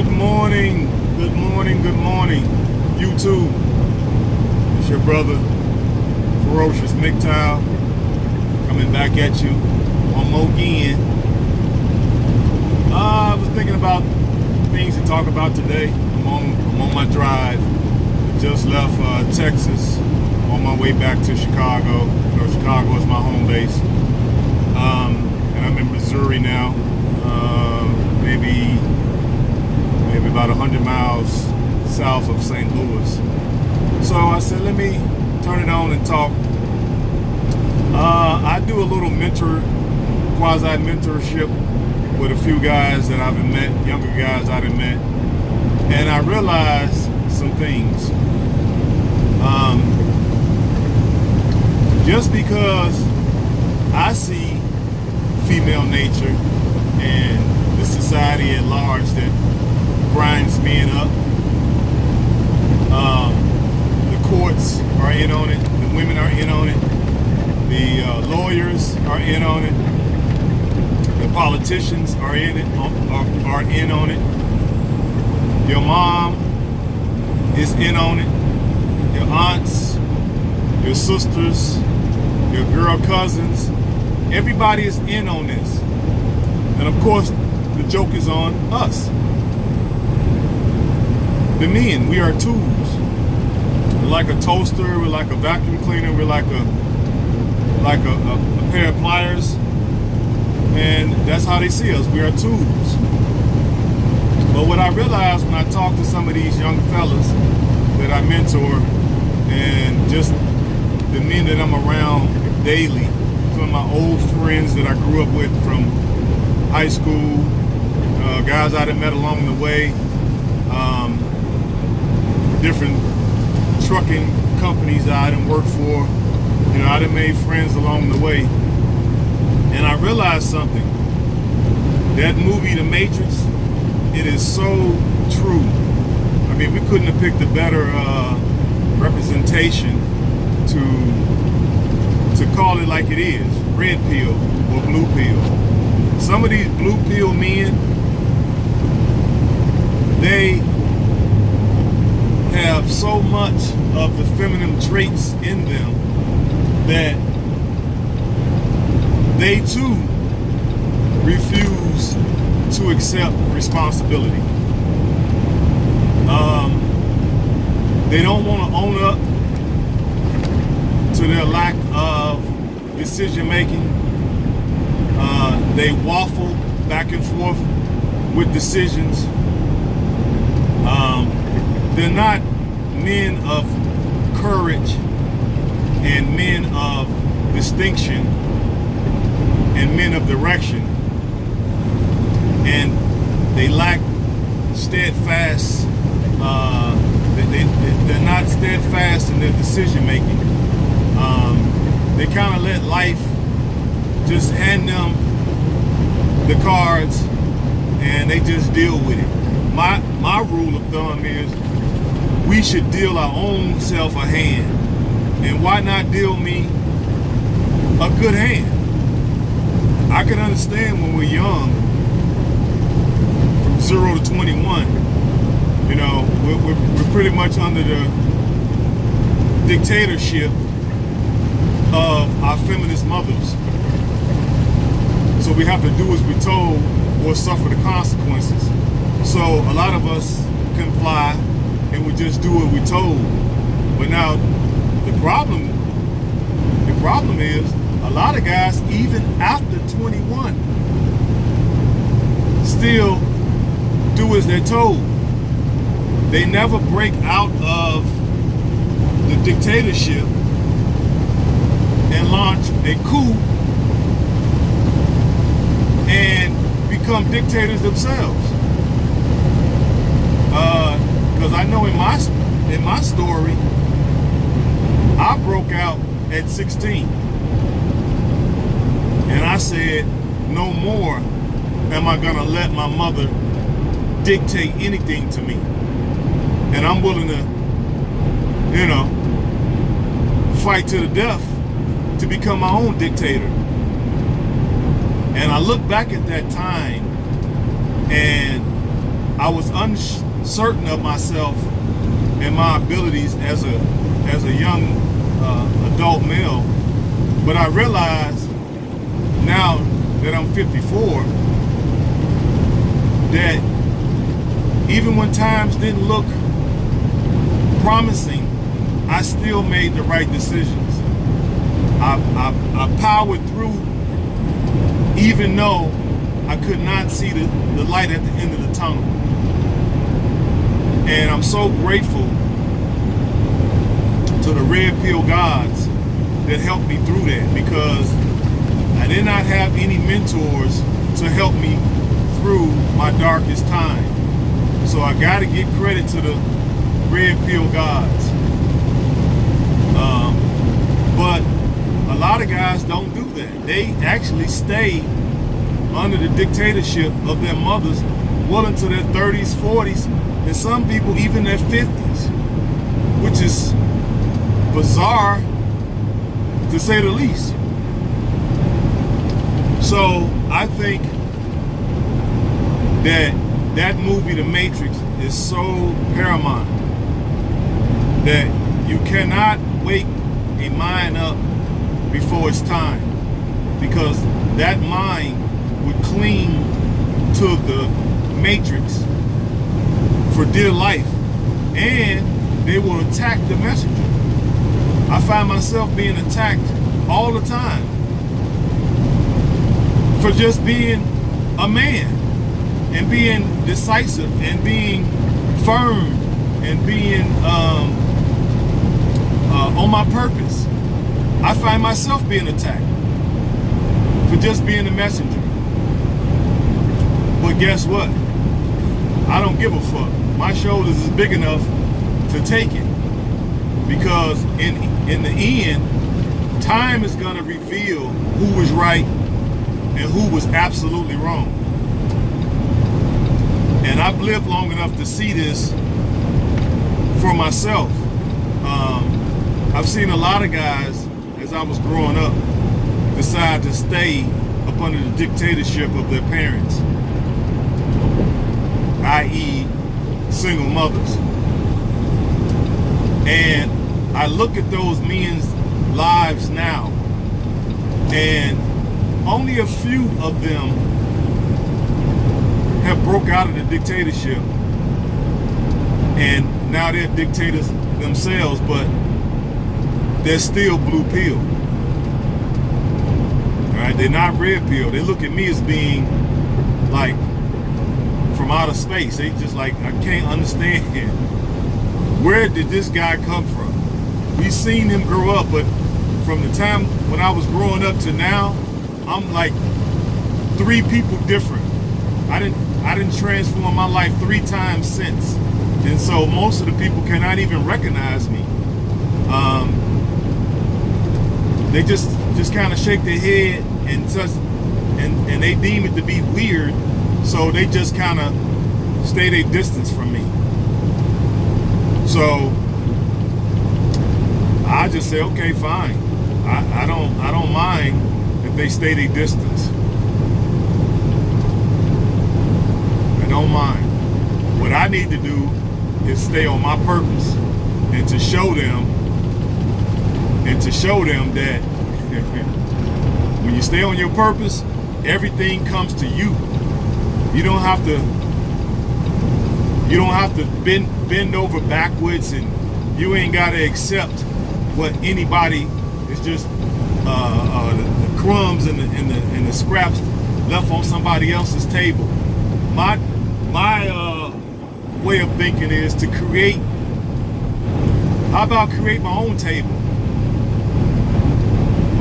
Good morning, good morning, good morning, YouTube. It's your brother, Ferocious MGTOW, coming back at you one more again. I was thinking about things to talk about today. I'm on my drive. Just left Texas, on my way back to Chicago. You know, Chicago is my home base. And I'm in Missouri now, maybe about 100 miles south of St. Louis. So I said, let me turn it on and talk. I do a little quasi-mentorship with a few guys that I've met, younger guys I've met, and I realized some things. Just because I see female nature and the society at large that grinds men up, the courts are in on it, the women are in on it, the lawyers are in on it, the politicians are in it, are in on it, your mom is in on it, your aunts, your sisters, your girl cousins, everybody is in on this. And of course, the joke is on us. The men, we are tools. We're like a toaster, we're like a vacuum cleaner, we're like a pair of pliers. And that's how they see us, we are tools. But what I realized when I talk to some of these young fellas that I mentor, and just the men that I'm around daily, some of my old friends that I grew up with from high school, guys I'd met along the way, different trucking companies I done worked for. You know, I done made friends along the way. And I realized something. That movie, The Matrix, it is so true. I mean, we couldn't have picked a better representation to call it like it is, red pill or blue pill. Some of these blue pill men, they have so much of the feminine traits in them that they too refuse to accept responsibility. They don't want to own up to their lack of decision making. They waffle back and forth with decisions. They're not men of courage and men of distinction and men of direction, and they lack steadfast. They're not steadfast in their decision making. They kind of let life just hand them the cards and they just deal with it. My rule of thumb is we should deal our own self a hand, and why not deal me a good hand? I can understand when we're young, from 0 to 21, you know, we're pretty much under the dictatorship of our feminist mothers. So we have to do as we're told or suffer the consequences. So a lot of us comply and we just do what we're told. But now the problem is a lot of guys, even after 21, still do as they're told. They never break out of the dictatorship and launch a coup and become dictators themselves. Because I know in my story, I broke out at 16. And I said, no more am I gonna let my mother dictate anything to me. And I'm willing to, you know, fight to the death to become my own dictator. And I look back at that time and I was uncertain of myself and my abilities as a young adult male. But I realized now that I'm 54 that even when times didn't look promising, I still made the right decisions. I powered through even though I could not see the light at the end of the tunnel. And I'm so grateful to the red pill gods that helped me through that, because I did not have any mentors to help me through my darkest time. So I got to give credit to the red pill gods. But a lot of guys don't do that. They actually stay under the dictatorship of their mothers well into their 30s, 40s, and some people even their 50s, which is bizarre to say the least. So I think that movie, The Matrix, is so paramount that you cannot wake a mind up before it's time, because that mind would cling to the Matrix for dear life, and they will attack the messenger. I find myself being attacked all the time for just being a man and being decisive and being firm and being on my purpose. I find myself being attacked for just being a messenger. But guess what? I don't give a fuck. My shoulders is big enough to take it, because in the end, time is gonna reveal who was right and who was absolutely wrong. And I've lived long enough to see this for myself. I've seen a lot of guys, as I was growing up, decide to stay up under the dictatorship of their parents, i.e. single mothers. And I look at those men's lives now, and only a few of them have broke out of the dictatorship, and now they're dictators themselves, but they're still blue pill. All right, they're not red pill. They look at me as being like from outer space. They just like, I can't understand where did this guy come from. We've seen him grow up, but from the time when I was growing up to now, I'm like 3 people different. I didn't transform my life 3 times since, and so most of the people cannot even recognize me. They just kind of shake their head and they deem it to be weird, so they just kind of stay their distance from me. So I just say, okay, fine. I don't mind if they stay their distance. I don't mind. What I need to do is stay on my purpose, and to show them that when you stay on your purpose, everything comes to you. You don't have to bend over backwards, and you ain't got to accept what anybody is just the crumbs and the scraps left on somebody else's table. My way of thinking is to create. How about create my own table?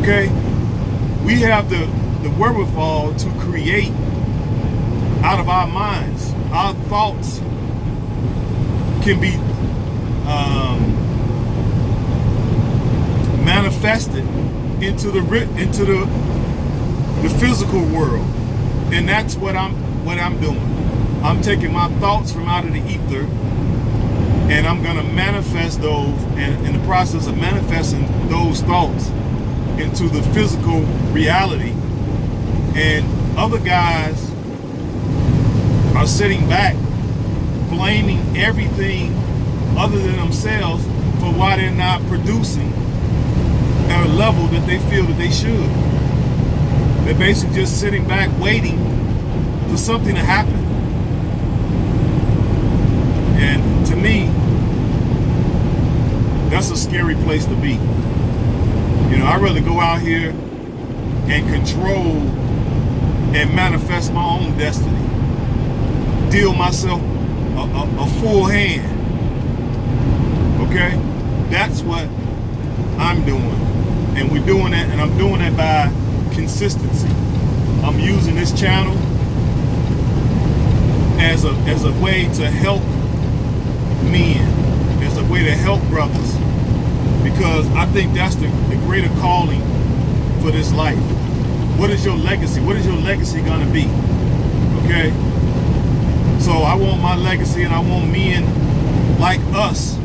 Okay, we have the wherewithal to create out of our minds. Our thoughts can be manifested into the physical world, and that's what I'm doing. I'm taking my thoughts from out of the ether, and I'm gonna manifest those, and in the process of manifesting those thoughts into the physical reality. And other guys are sitting back blaming everything other than themselves for why they're not producing at a level that they feel that they should. They're basically just sitting back waiting for something to happen. And to me, that's a scary place to be. You know, I'd rather go out here and control and manifest my own destiny. Deal myself a full hand. Okay? That's what I'm doing. And we're doing that, and I'm doing that by consistency. I'm using this channel as a way to help men, as a way to help brothers, because I think that's the greater calling for this life. What is your legacy? What is your legacy gonna be? Okay? So I want my legacy, and I want men like us.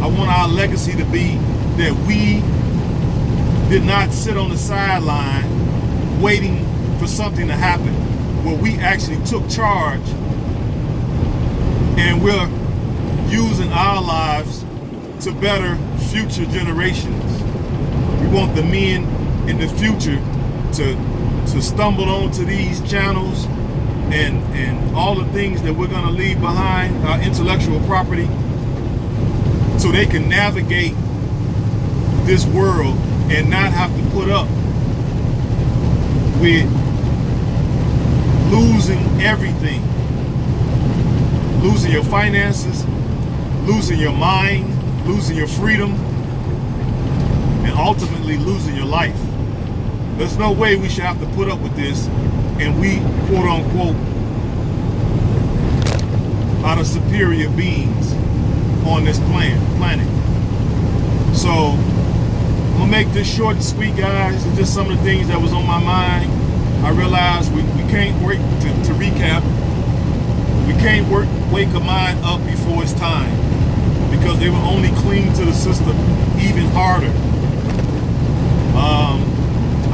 I want our legacy to be that we did not sit on the sideline waiting for something to happen, where we actually took charge and we're using our lives to better future generations. We want the men in the future to stumble onto these channels and all the things that we're going to leave behind, our intellectual property, so they can navigate this world and not have to put up with losing everything. Losing your finances, losing your mind, losing your freedom, and ultimately losing your life. There's no way we should have to put up with this, and we, quote unquote, are the superior beings on this planet. So I'm gonna make this short and sweet, guys. It's just some of the things that was on my mind. I realized we can't wait to recap. We can't wake a mind up before it's time, because they will only cling to the system even harder.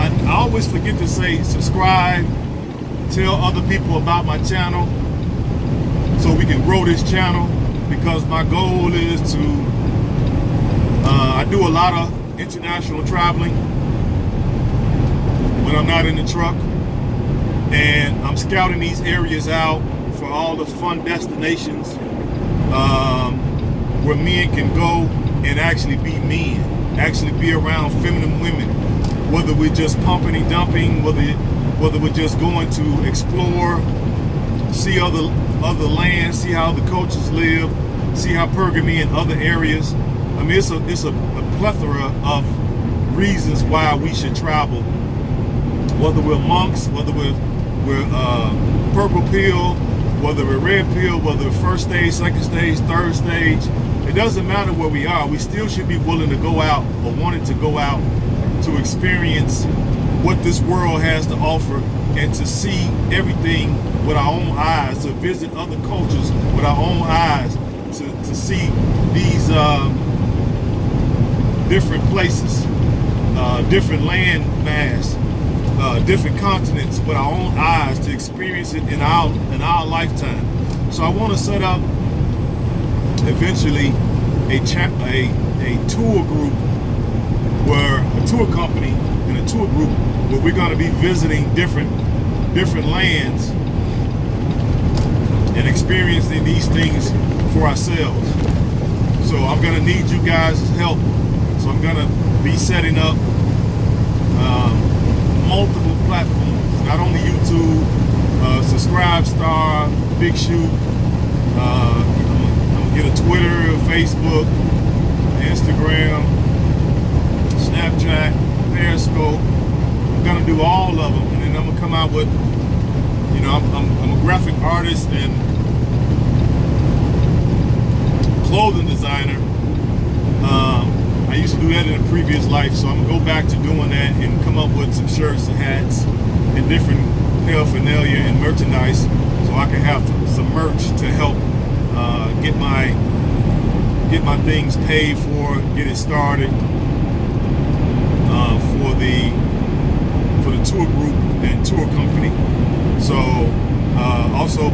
I always forget to say subscribe, tell other people about my channel so we can grow this channel, because my goal is to, I do a lot of international traveling when I'm not in the truck, and I'm scouting these areas out for all the fun destinations where men can go and actually be men, actually be around feminine women, whether we're just pumping and dumping, whether we're just going to explore, see other lands, see how the cultures live, see how Pergamene and other areas. I mean, it's a plethora of reasons why we should travel, whether we're monks, whether we're purple pill, whether we're red pill, whether we're first stage, second stage, third stage. It doesn't matter where we are. We still should be willing to go out, or wanting to go out, to experience what this world has to offer, and to see everything with our own eyes, to visit other cultures with our own eyes, to see these different places, different land mass, different continents with our own eyes, to experience it in our lifetime. So I want to set up eventually a tour group, where a tour company and a tour group where we're going to be visiting different lands and experiencing these things for ourselves. So I'm going to need you guys' help. So I'm going to be setting up multiple platforms, not only YouTube, Subscribestar, BigShoot. I'm going to get a Twitter, Facebook, Instagram, Snapchat, Periscope. I'm gonna do all of them, and then I'm gonna come out with, you know, I'm a graphic artist and clothing designer. I used to do that in a previous life, so I'm gonna go back to doing that and come up with some shirts and hats and different paraphernalia and merchandise, so I can have some merch to help get my things paid for, get it started. For the tour group and tour company. So also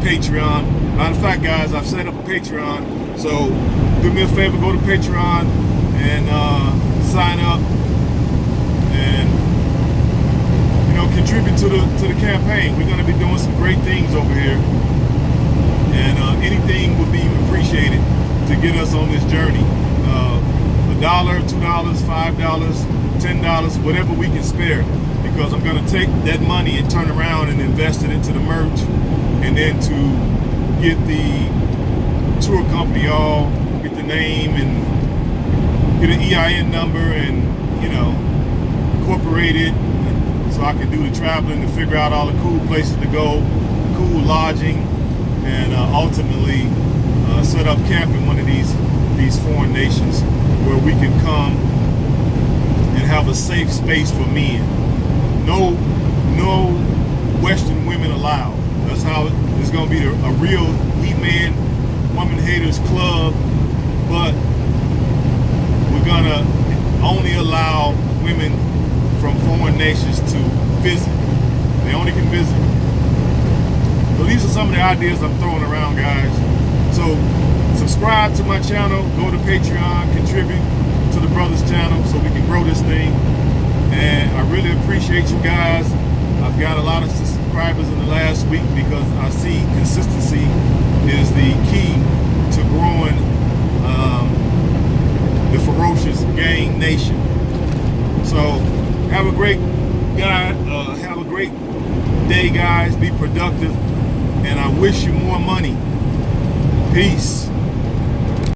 Patreon. Matter of fact, guys, I've set up a Patreon, so do me a favor, go to Patreon and sign up, and contribute to the campaign. We're going to be doing some great things over here, and anything would be appreciated to get us on this journey. $1, $2, $5, $10, whatever we can spare, because I'm going to take that money and turn around and invest it into the merch, and then to get the tour company all, get the name and get an EIN number, and incorporate it, so I can do the traveling to figure out all the cool places to go, cool lodging, and ultimately set up camp in one of these foreign nations where we can come and have a safe space for men. No Western women allowed. That's how it's going to be a real He-Man woman haters club, but we're going to only allow women from foreign nations to visit. They only can visit. So these are some of the ideas I'm throwing around, guys. So subscribe to my channel, go to Patreon, contribute to the brother's channel so we can grow this thing. And I really appreciate you guys. I've got a lot of subscribers in the last week because I see consistency is the key to growing the ferocious gang nation. So have a great day, guys. Be productive, and I wish you more money. Peace.